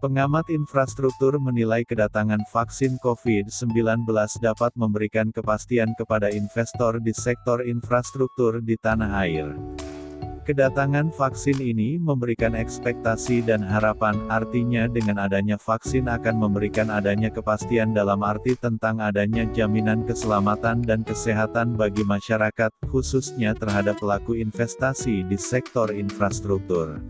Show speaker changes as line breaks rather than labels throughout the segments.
Pengamat infrastruktur menilai kedatangan vaksin COVID-19 dapat memberikan kepastian kepada investor di sektor infrastruktur di tanah air. Kedatangan vaksin ini memberikan ekspektasi dan harapan, artinya dengan adanya vaksin akan memberikan adanya kepastian dalam arti tentang adanya jaminan keselamatan dan kesehatan bagi masyarakat, khususnya terhadap pelaku investasi di sektor infrastruktur.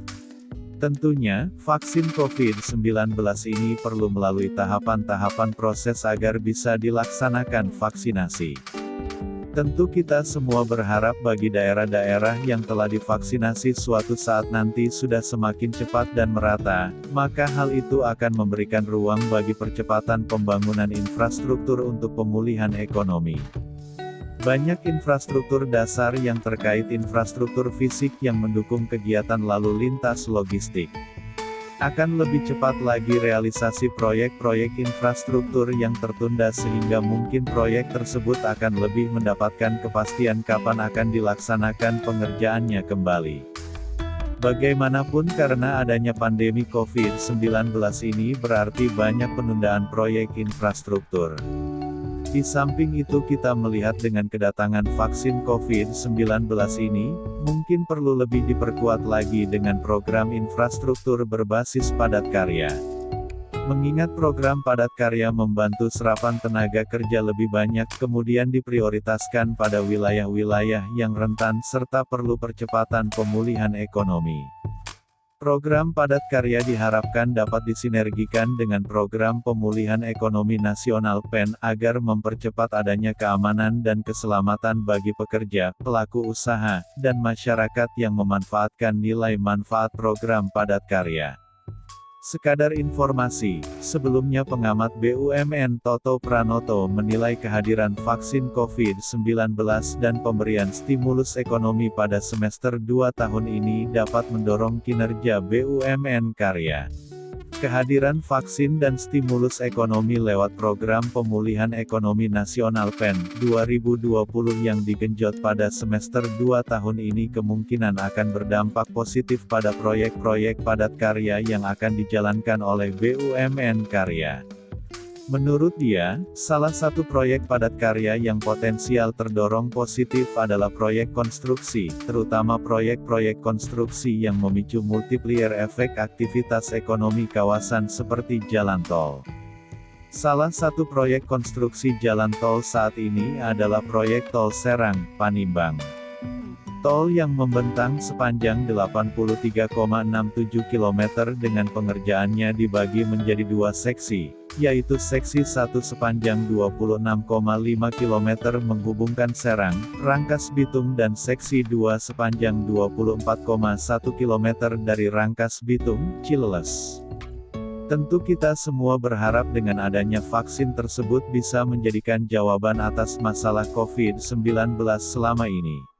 Tentunya, vaksin COVID-19 ini perlu melalui tahapan-tahapan proses agar bisa dilaksanakan vaksinasi. Tentu kita semua berharap bagi daerah-daerah yang telah divaksinasi suatu saat nanti sudah semakin cepat dan merata, maka hal itu akan memberikan ruang bagi percepatan pembangunan infrastruktur untuk pemulihan ekonomi. Banyak infrastruktur dasar yang terkait infrastruktur fisik yang mendukung kegiatan lalu lintas logistik. Akan lebih cepat lagi realisasi proyek-proyek infrastruktur yang tertunda sehingga mungkin proyek tersebut akan lebih mendapatkan kepastian kapan akan dilaksanakan pengerjaannya kembali. Bagaimanapun karena adanya pandemi COVID-19 ini berarti banyak penundaan proyek infrastruktur. Di samping itu kita melihat dengan kedatangan vaksin COVID-19 ini, mungkin perlu lebih diperkuat lagi dengan program infrastruktur berbasis padat karya. Mengingat program padat karya membantu serapan tenaga kerja lebih banyak kemudian diprioritaskan pada wilayah-wilayah yang rentan serta perlu percepatan pemulihan ekonomi. Program padat karya diharapkan dapat disinergikan dengan program pemulihan ekonomi nasional (PEN) agar mempercepat adanya keamanan dan keselamatan bagi pekerja, pelaku usaha, dan masyarakat yang memanfaatkan nilai manfaat program padat karya. Sekadar informasi, sebelumnya pengamat BUMN Toto Pranoto menilai kehadiran vaksin COVID-19 dan pemberian stimulus ekonomi pada semester 2 tahun ini dapat mendorong kinerja BUMN karya. Kehadiran vaksin dan stimulus ekonomi lewat program pemulihan ekonomi nasional PEN 2020 yang digenjot pada semester 2 tahun ini kemungkinan akan berdampak positif pada proyek-proyek padat karya yang akan dijalankan oleh BUMN karya. Menurut dia, salah satu proyek padat karya yang potensial terdorong positif adalah proyek konstruksi, terutama proyek-proyek konstruksi yang memicu multiplier efek aktivitas ekonomi kawasan seperti jalan tol. Salah satu proyek konstruksi jalan tol saat ini adalah proyek Tol Serang, Panimbang. Tol yang membentang sepanjang 83,67 km dengan pengerjaannya dibagi menjadi dua seksi, yaitu seksi 1 sepanjang 26,5 km menghubungkan Serang, Rangkas Bitung dan seksi 2 sepanjang 24,1 km dari Rangkas Bitung, Cileles. Tentu kita semua berharap dengan adanya vaksin tersebut bisa menjadikan jawaban atas masalah COVID-19 selama ini.